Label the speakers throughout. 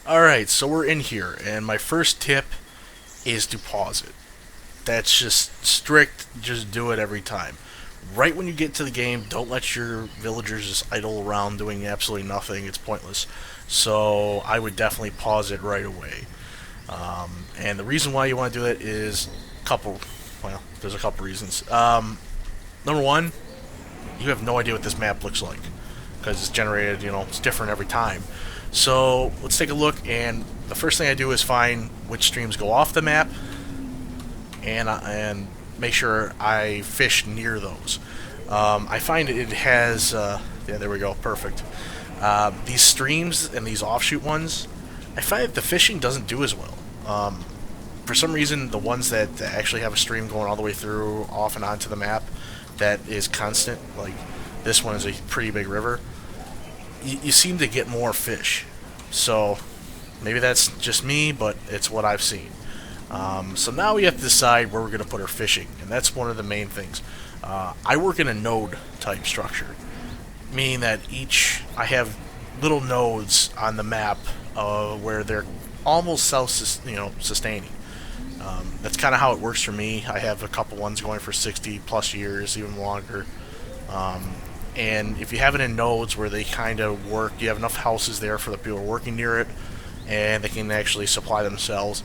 Speaker 1: Alright, so we're in here, and my first tip is to pause it. That's just strict, just do it every time. Right when you get to the game, don't let your villagers just idle around doing absolutely nothing. It's pointless. So I would definitely pause it right away. And the reason why you want to do it is a couple. Well, there's a couple reasons. Number one, you have no idea what this map looks like because it's generated. It's different every time. So let's take a look. And the first thing I do is find which streams go off the map, and make sure I fish near those. I find it has. Yeah, there we go. Perfect. These streams and these offshoot ones, I find that the fishing doesn't do as well. For some reason, the ones that actually have a stream going all the way through, off and onto the map, that is constant, like this one is a pretty big river, you seem to get more fish. So maybe that's just me, but it's what I've seen. So now we have to decide where we're going to put our fishing, and that's one of the main things. I work in a node type structure, meaning that I have little nodes on the map where they're almost self-sustaining. That's kind of how it works for me. I have a couple ones going for 60 plus years, even longer. Um, and if you have it in nodes where they kind of work, you have enough houses there for the people working near it, and they can actually supply themselves.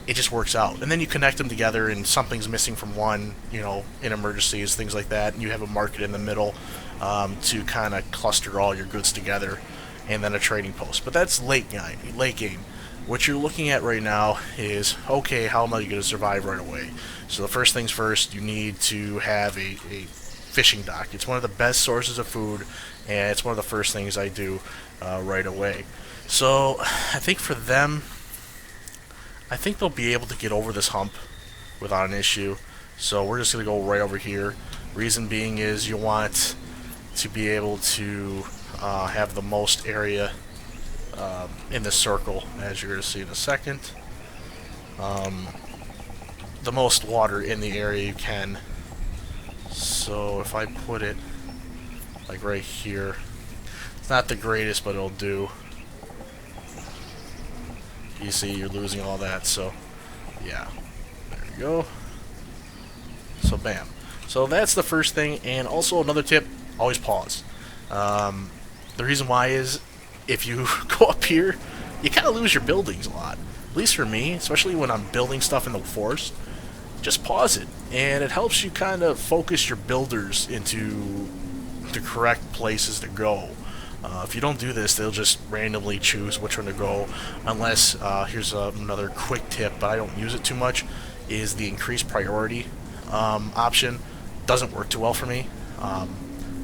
Speaker 1: It just works out. And then you connect them together, and something's missing from one, in emergencies, things like that. And you have a market in the middle to kind of cluster all your goods together, and then a trading post. But that's late game. Late game. What you're looking at right now is, okay, how am I going to survive right away? So the first things first, you need to have a fishing dock. It's one of the best sources of food, and it's one of the first things I do right away. So I think for them, I think they'll be able to get over this hump without an issue. So we're just going to go right over here. Reason being is you want to be able to have the most area in the circle, as you're going to see in a second. Um, the most water in the area you can. So if I put it like right here, it's not the greatest, but it'll do. You see, you're losing all that, so yeah. There you go. So bam. So that's the first thing, and also another tip, always pause. The reason why is, if you go up here, you kind of lose your buildings a lot. At least for me, especially when I'm building stuff in the forest, just pause it. And it helps you kind of focus your builders into the correct places to go. If you don't do this, they'll just randomly choose which one to go. Unless, here's another quick tip, but I don't use it too much, is the increased priority option. Doesn't work too well for me.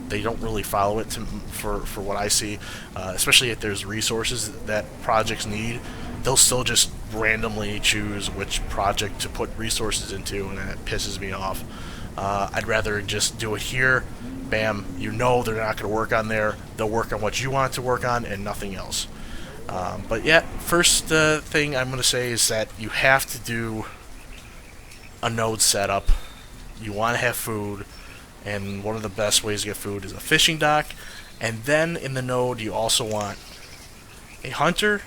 Speaker 1: They don't really follow it for what I see, especially if there's resources that projects need. They'll still just randomly choose which project to put resources into, and that pisses me off. I'd rather just do it here. Bam, they're not going to work on there. They'll work on what you want it to work on and nothing else. But yeah, first thing I'm going to say is that you have to do a node setup. You want to have food, and one of the best ways to get food is a fishing dock. And then in the node, you also want a hunter,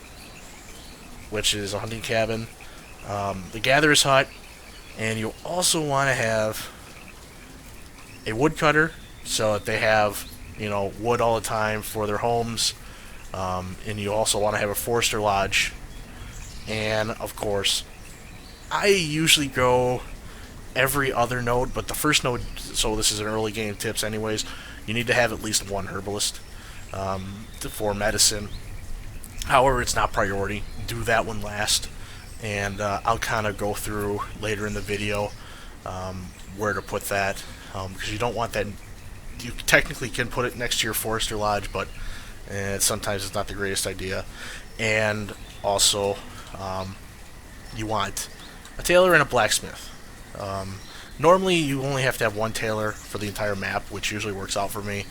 Speaker 1: which is a hunting cabin, the gatherer's hut, and you also want to have a woodcutter, so that they have wood all the time for their homes, and you also want to have a forester lodge, and of course, I usually go every other node, but the first node. So this is an early game tips, anyways. You need to have at least one herbalist for medicine. However, it's not priority. Do that one last, and I'll kind of go through later in the video where to put that, because you don't want that. You technically can put it next to your forester lodge, but sometimes it's not the greatest idea. And also, you want a tailor and a blacksmith. Normally, you only have to have one tailor for the entire map, which usually works out for me.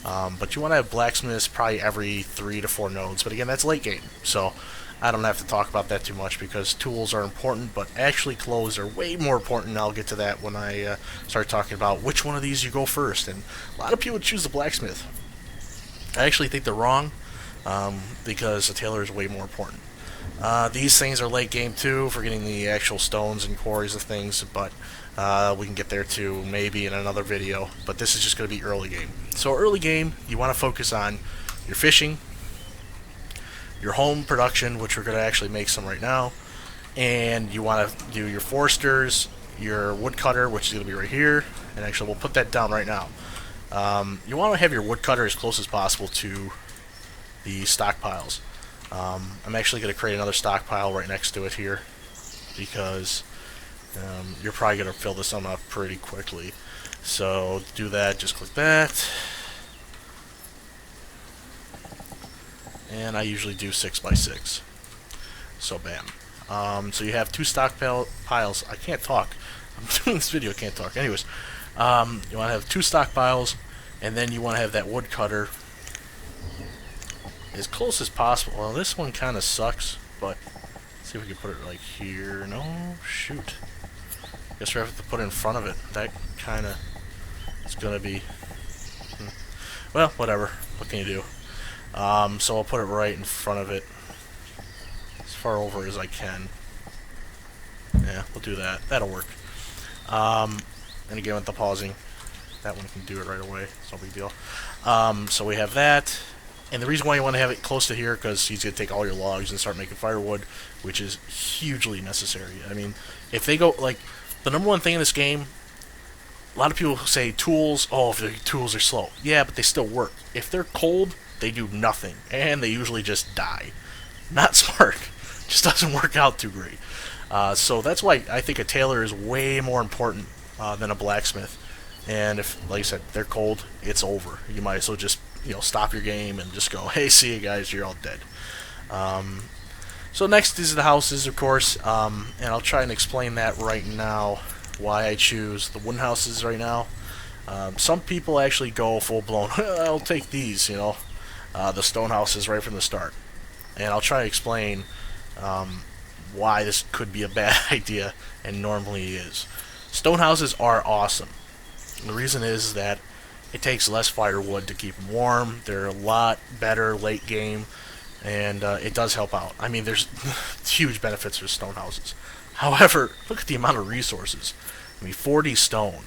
Speaker 1: But you want to have blacksmiths probably every 3 to 4 nodes. But again, that's late game, so I don't have to talk about that too much because tools are important, but actually clothes are way more important. I'll get to that when I start talking about which one of these you go first. And a lot of people choose the blacksmith. I actually think they're wrong because the tailor is way more important. These things are late game too for getting the actual stones and quarries of things, but we can get there too maybe in another video. But this is just going to be early game. So early game, you want to focus on your fishing, your home production, which we're going to actually make some right now, and you want to do your foresters, your woodcutter, which is going to be right here, and actually we'll put that down right now. You want to have your woodcutter as close as possible to the stockpiles. I'm actually going to create another stockpile right next to it here because you're probably going to fill this one up pretty quickly. So to do that, just click that. And I usually do 6 by 6. So bam. So you have 2 stockpiles. I can't talk. I'm doing this video, I can't talk. Anyways, you want to have 2 stockpiles, and then you want to have that woodcutter as close as possible. Well, this one kind of sucks, but let's see if we can put it like here. No, shoot. Guess we have to put it in front of it. That kind of is going to be... Well, whatever. What can you do? So I'll put it right in front of it, as far over as I can. Yeah, we'll do that. That'll work. And again, with the pausing, that one can do it right away. It's no big deal. So we have that. And the reason why you want to have it close to here, because he's going to take all your logs and start making firewood, which is hugely necessary. I mean, if they go, like, the number one thing in this game, a lot of people say tools, oh, if the tools are slow. Yeah, but they still work. If they're cold, they do nothing, and they usually just die. Not smart. Just doesn't work out too great. So that's why I think a tailor is way more important than a blacksmith. And if, like I said, they're cold, it's over. You might as well just, stop your game and just go, hey, see you guys, you're all dead. So next is the houses, of course, and I'll try and explain that right now, why I choose the wooden houses right now. Some people actually go full-blown, I'll take these, the stone houses right from the start. And I'll try to explain why this could be a bad idea, and normally is. Stone houses are awesome. The reason is that it takes less firewood to keep them warm. They're a lot better late game, and it does help out. I mean, there's huge benefits for stone houses. However, look at the amount of resources. I mean, 40 stone.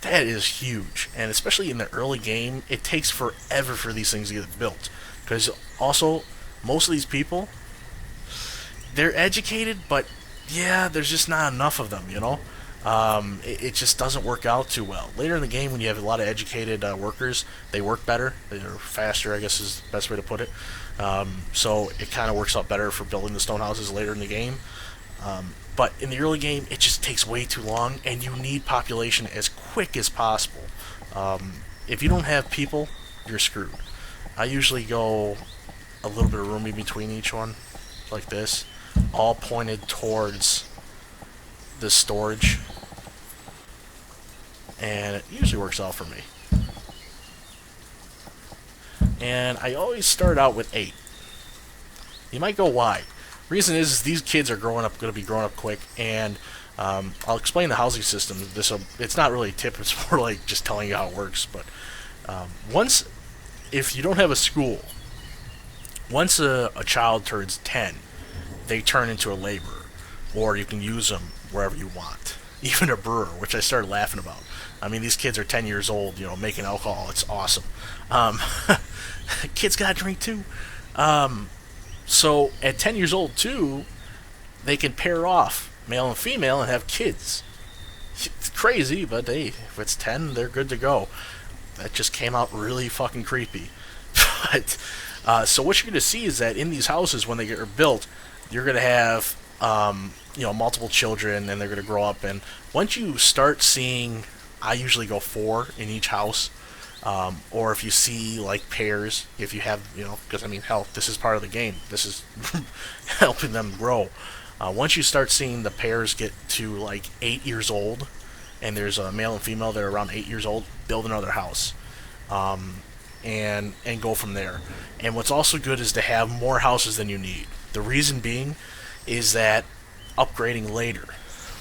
Speaker 1: That is huge, and especially in the early game, it takes forever for these things to get built. Because also, most of these people, they're educated, but yeah, there's just not enough of them, it just doesn't work out too well. Later in the game, when you have a lot of educated workers, they work better. They're faster, I guess is the best way to put it. So it kind of works out better for building the stone houses later in the game. But in the early game, it just takes way too long, and you need population as quick as possible. If you don't have people, you're screwed. I usually go a little bit of room in between each one, like this, all pointed towards the storage, and it usually works out for me. And I always start out with 8. You might go, why? Reason is these kids are going to be growing up quick, and I'll explain the housing system. It's not really a tip, it's more like just telling you how it works. But if you don't have a school, once a child turns 10, they turn into a laborer, or you can use them wherever you want. Even a brewer, which I started laughing about. I mean, these kids are 10 years old, making alcohol. It's awesome. Kids gotta drink too. So at 10 years old too, they can pair off male and female and have kids. It's crazy, but hey, if it's 10, they're good to go. That just came out really fucking creepy. But so what you're going to see is that in these houses, when they get built, you're going to have multiple children, and they're going to grow up. And once you start seeing, I usually go 4 in each house. Or if you see like pairs, if you have, because I mean, hell, this is part of the game. This is helping them grow. Once you start seeing the pairs get to like 8 years old, and there's a male and female that are around 8 years old, build another house, and go from there. And what's also good is to have more houses than you need. The reason being is that upgrading later.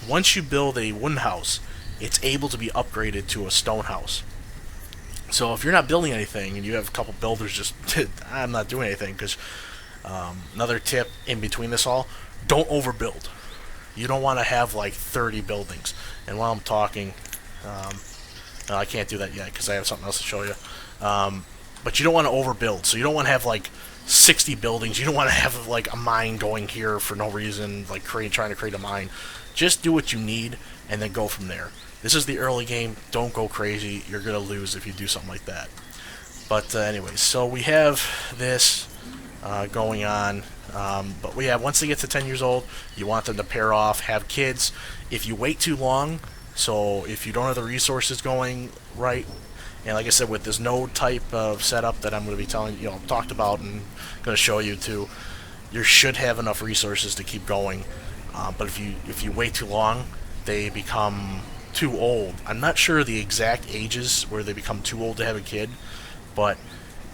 Speaker 1: Once you build a wooden house, it's able to be upgraded to a stone house. So if you're not building anything and you have a couple builders just, I'm not doing anything, because Another tip in between this all, don't overbuild. You don't want to have like 30 buildings. And while I'm talking, no, I can't do that yet because I have something else to show you. But you don't want to overbuild. So you don't want to have like 60 buildings. You don't want to have like a mine going here for no reason, like trying to create a mine. Just do what you need and then go from there. This is the early game. Don't go crazy. You're going to lose if you do something like that. But anyways, so we have this going on. But once they get to 10 years old, you want them to pair off, have kids. If you wait too long, so if you don't have the resources going right, and like I said, with this node type of setup that I'm going to be talked about and going to show you too, you should have enough resources to keep going. But if you wait too long, they become too old. I'm not sure the exact ages where they become too old to have a kid, but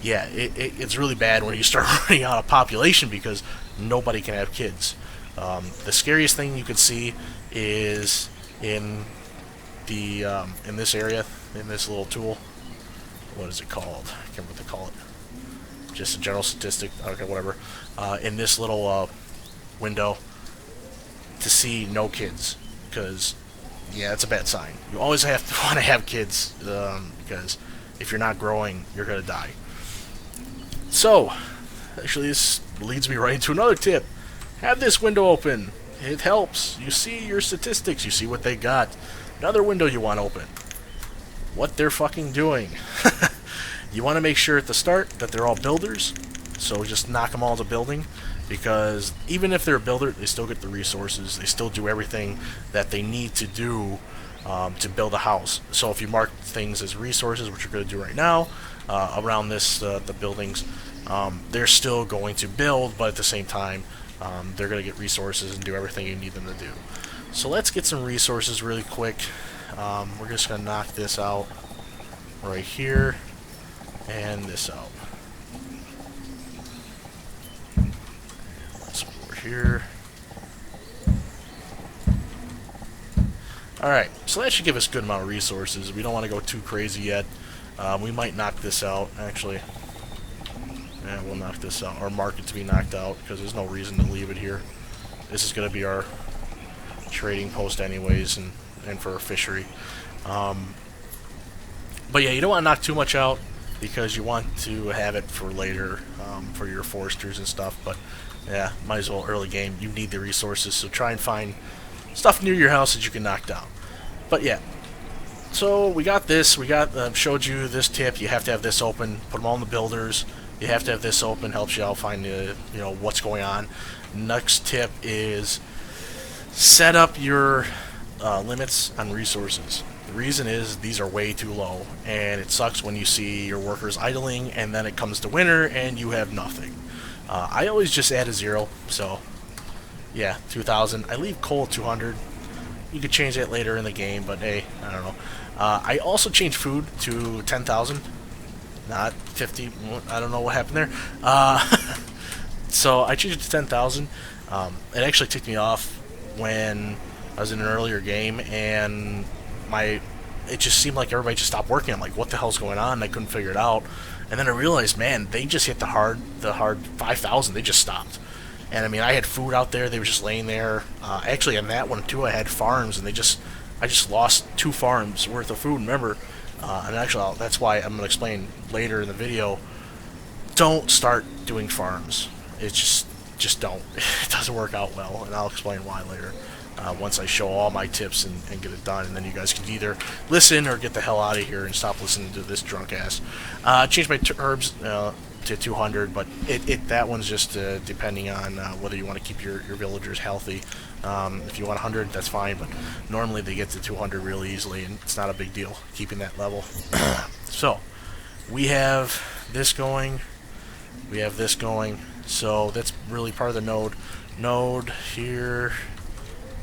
Speaker 1: yeah, it's really bad when you start running out of population because nobody can have kids. The scariest thing you could see is in this area, in this little tool. What is it called? I can't remember what they call it. Just a general statistic. Okay, whatever. In this little window, to see no kids, because yeah, it's a bad sign. You always want to have kids because if you're not growing, you're gonna die. So, actually, this leads me right into another tip. Have this window open. It helps. You see your statistics. You see what they got. Another window you want open. What they're fucking doing. You want to make sure at the start that they're all builders. So just knock them all to building. Because even if they're a builder, they still get the resources. They still do everything that they need to do to build a house. So if you mark things as resources, which you're going to do right now, around the buildings, they're still going to build, but at the same time, they're going to get resources and do everything you need them to do. So let's get some resources really quick. We're just going to knock this out right here and this out. Let's over here. Alright, so that should give us a good amount of resources. We don't want to go too crazy yet. We might knock this out, actually. Yeah, we'll knock this out, or mark it to be knocked out, because there's no reason to leave it here. This is going to be our trading post anyways, and for our fishery. But yeah, you don't want to knock too much out, because you want to have it for later, for your foresters and stuff. But yeah, might as well early game. You need the resources, so try and find stuff near your house that you can knock down. But yeah, so we got this. We got showed you this tip. You have to have this open. Put them all in the builders. You have to have this open. Helps you out find what's going on. Next tip is set up your limits on resources. The reason is these are way too low, and it sucks when you see your workers idling and then it comes to winter and you have nothing. I always just add a 0, so yeah, 2,000. I leave coal at 200. You could change that later in the game, but hey, I don't know. I also changed food to 10,000, not 50. I don't know what happened there. So I changed it to 10,000. It actually ticked me off when I was in an earlier game, and it just seemed like everybody just stopped working. I'm like, what the hell's going on? And I couldn't figure it out. And then I realized, man, they just hit the hard 5,000. They just stopped. And I mean, I had food out there. They were just laying there. Actually, on that one too, I had farms, and I just lost 2 farms worth of food. Remember, and actually, that's why I'm gonna explain later in the video. Don't start doing farms. It's just don't. It doesn't work out well, and I'll explain why later. Once I show all my tips and get it done, and then you guys can either listen or get the hell out of here and stop listening to this drunk ass. Changed my herbs to 200, but that one's just depending on whether you want to keep your villagers healthy. If you want 100, that's fine, but normally they get to 200 really easily, and it's not a big deal keeping that level. So we have this going, we have this going, so that's really part of the node here,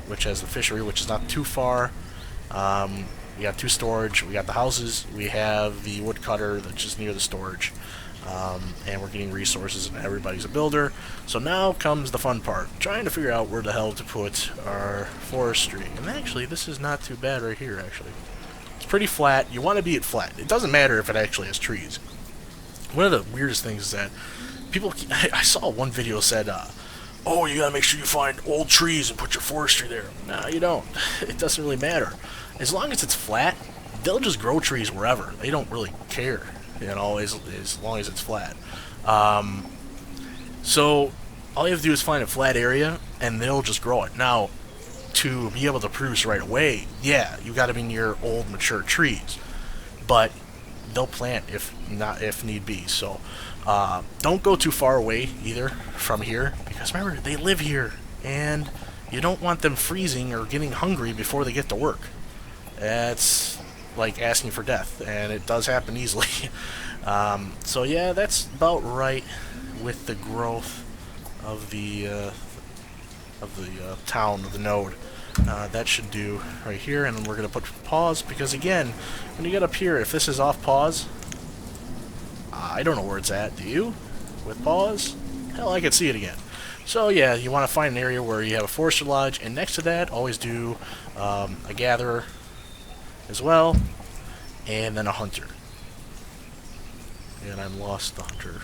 Speaker 1: which has the fishery, which is not too far. We got 2 storage, we got the houses, we have the woodcutter that's just near the storage, and we're getting resources, and everybody's a builder. So now comes the fun part, trying to figure out where the hell to put our forestry. And actually, this is not too bad right here, actually. It's pretty flat. You want to be it flat. It doesn't matter if it actually has trees. One of the weirdest things is that people, I saw one video said, oh, you gotta make sure you find old trees and put your forestry there. No, you don't. It doesn't really matter. As long as it's flat, they'll just grow trees wherever. They don't really care, you know, as long as it's flat. So all you have to do is find a flat area, and they'll just grow it. Now, to be able to produce right away, yeah, you got to be near old, mature trees, but they'll plant if need be. So don't go too far away either from here, because remember, they live here, and you don't want them freezing or getting hungry before they get to work. That's like asking for death, and it does happen easily. So yeah, that's about right with the growth of the town, of the node. That should do right here, and then we're going to put pause, because again, when you get up here, if this is off pause, I don't know where it's at, do you? With pause? Hell, I can see it again. So yeah, you want to find an area where you have a forester lodge, and next to that, always do a gatherer as well, and then a hunter. And I lost the hunter.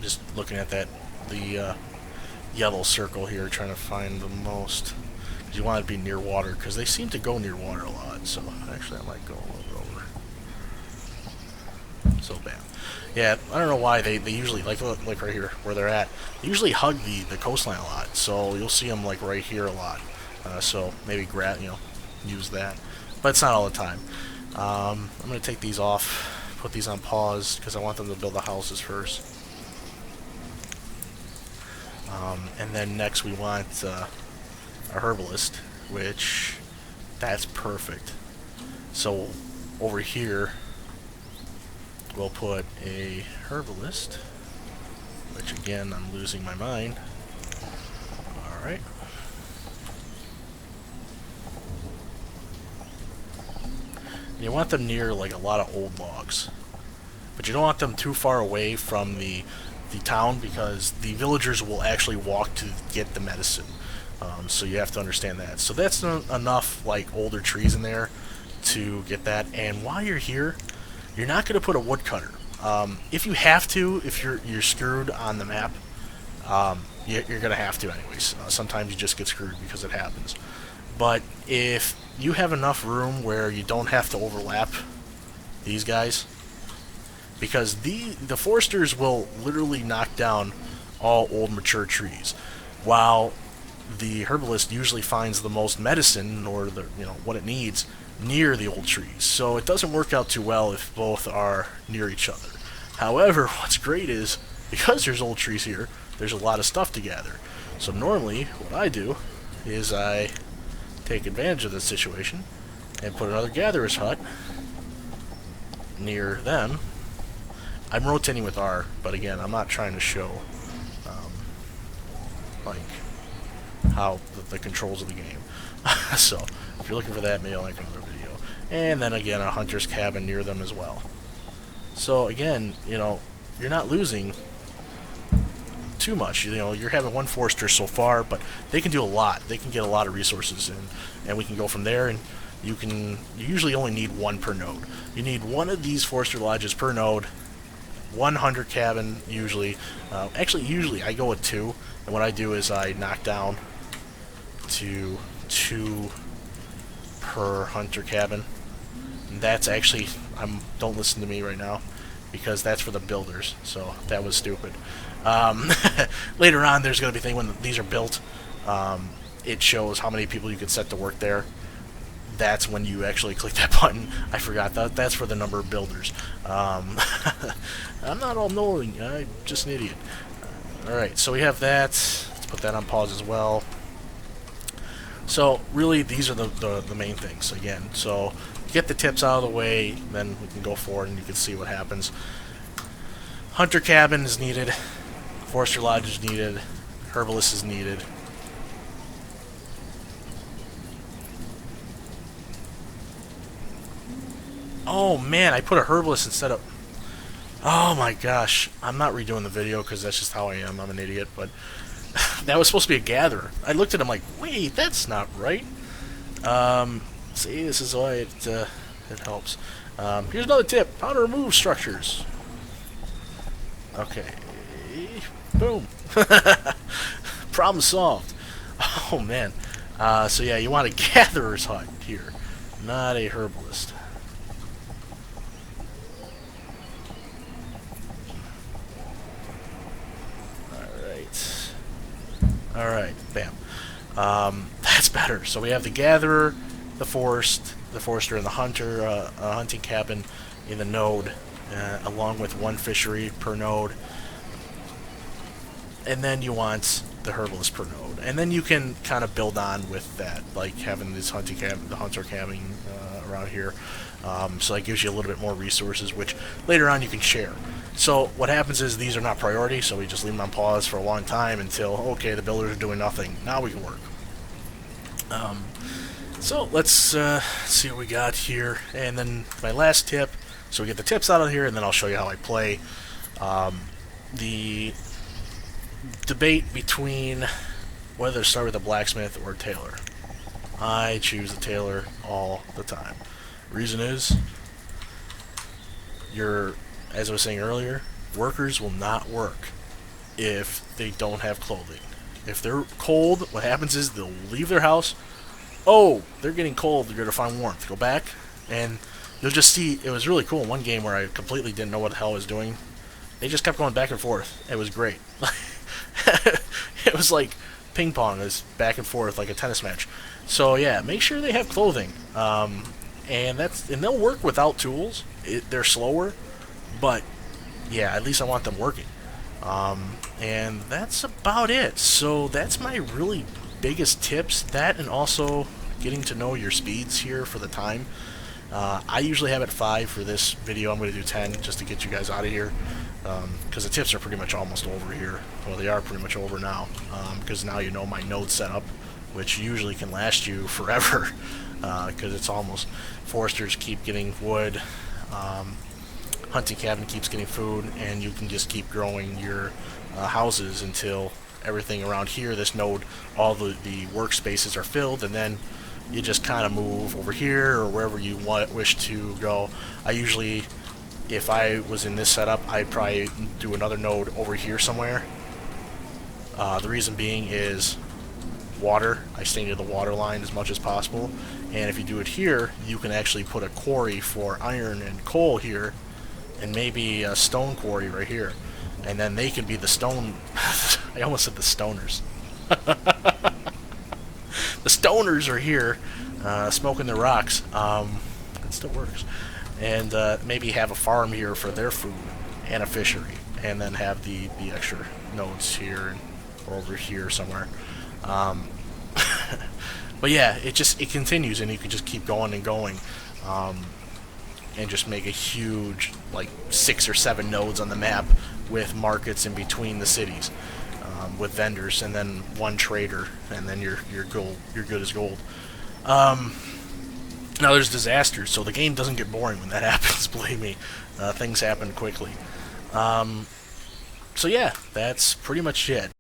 Speaker 1: Just looking at the yellow circle here, trying to find the most. Because you want to be near water, because they seem to go near water a lot. So actually, I might go a little bit over. So bam. Yeah, I don't know why they usually like right here where they're at. They usually hug the coastline a lot, so you'll see them like right here a lot. So maybe use that, but it's not all the time. I'm gonna take these off, put these on pause, because I want them to build the houses first. And then next we want a herbalist, which that's perfect. So over here we'll put a herbalist, which again, I'm losing my mind. Alright. You want them near like a lot of old logs, but you don't want them too far away from the town, because the villagers will actually walk to get the medicine. So you have to understand that. So that's enough like older trees in there to get that. And while you're here, you're not going to put a woodcutter. If you have to, if you're screwed on the map, you're going to have to anyways. Sometimes you just get screwed because it happens. But if you have enough room where you don't have to overlap these guys, because the foresters will literally knock down all old mature trees, while the herbalist usually finds the most medicine, or what it needs, near the old trees. So it doesn't work out too well if both are near each other. However, what's great is, because there's old trees here, there's a lot of stuff to gather. So normally, what I do is I take advantage of this situation and put another gatherer's hut near them. I'm rotating with R, but again, I'm not trying to show like how the controls of the game. So if you're looking for that, maybe I'll like another video. And then again, a hunter's cabin near them as well. So again, you're not losing too much. You're having one forester so far, but they can do a lot. They can get a lot of resources, and we can go from there. And you usually only need one per node. You need one of these forester lodges per node. 100 cabin usually. Usually I go with 2, and what I do is I knock down to 2 per hunter cabin. And that's actually, don't listen to me right now, because that's for the builders. So that was stupid. Later on, there's going to be a thing when these are built. It shows how many people you can set to work there. That's when you actually click that button. I forgot that. That's for the number of builders. I'm not all knowing. I'm just an idiot. Alright, so we have that. Let's put that on pause as well. So really, these are the main things again. So get the tips out of the way, then we can go forward and you can see what happens. Hunter cabin is needed. Forester lodge is needed. Herbalist is needed. Oh man, I put a herbalist instead of... Oh my gosh. I'm not redoing the video because that's just how I am. I'm an idiot, but that was supposed to be a gatherer. I looked at him like, wait, that's not right. See, this is why it helps. Here's another tip: how to remove structures. Okay, boom. Problem solved. Oh man. So yeah, you want a gatherer's hut here, not a herbalist. Alright, bam. That's better. So we have the gatherer, the forester, and the hunter, a hunting cabin in the node, along with one fishery per node. And then you want the herbalist per node. And then you can kind of build on with that, like having this the hunter cabin around here. So that gives you a little bit more resources, which later on you can share. So what happens is these are not priority, so we just leave them on pause for a long time until, okay, the builders are doing nothing. Now we can work. So let's see what we got here. And then my last tip, so we get the tips out of here, and then I'll show you how I play. The debate between whether to start with a blacksmith or a tailor. I choose the tailor all the time. Reason is, as I was saying earlier, workers will not work if they don't have clothing. If they're cold, what happens is they'll leave their house. Oh, they're getting cold, they're going to find warmth. Go back, and you'll just see, it was really cool in one game where I completely didn't know what the hell I was doing. They just kept going back and forth. It was great. It was like ping pong. It was back and forth like a tennis match. So yeah, make sure they have clothing. And they'll work without tools. They're slower, but yeah, at least I want them working. And that's about it. So that's my really biggest tips. That, and also getting to know your speeds here for the time. I usually have it 5 for this video. I'm going to do 10 just to get you guys out of here, because the tips are pretty much almost over here. Well, they are pretty much over now, because now you know my node setup, which usually can last you forever, because it's almost, foresters keep getting wood, hunting cabin keeps getting food, and you can just keep growing your houses until everything around here, this node, all the workspaces are filled, and then you just kind of move over here or wherever you wish to go. I usually, if I was in this setup, I'd probably do another node over here somewhere. The reason being is water. I stay near the water line as much as possible, and if you do it here, you can actually put a quarry for iron and coal here, and maybe a stone quarry right here, and then they can be the stone. I almost said the stoners. The stoners are here, smoking their rocks. It still works. And maybe have a farm here for their food and a fishery, and then have the extra nodes here and or over here somewhere. But yeah, it continues, and you can just keep going and going, and just make a huge, like 6 or 7 nodes on the map with markets in between the cities. With vendors, and then one trader, and then you're good as gold. Now there's disasters, so the game doesn't get boring when that happens. Believe me, things happen quickly. So yeah, that's pretty much it.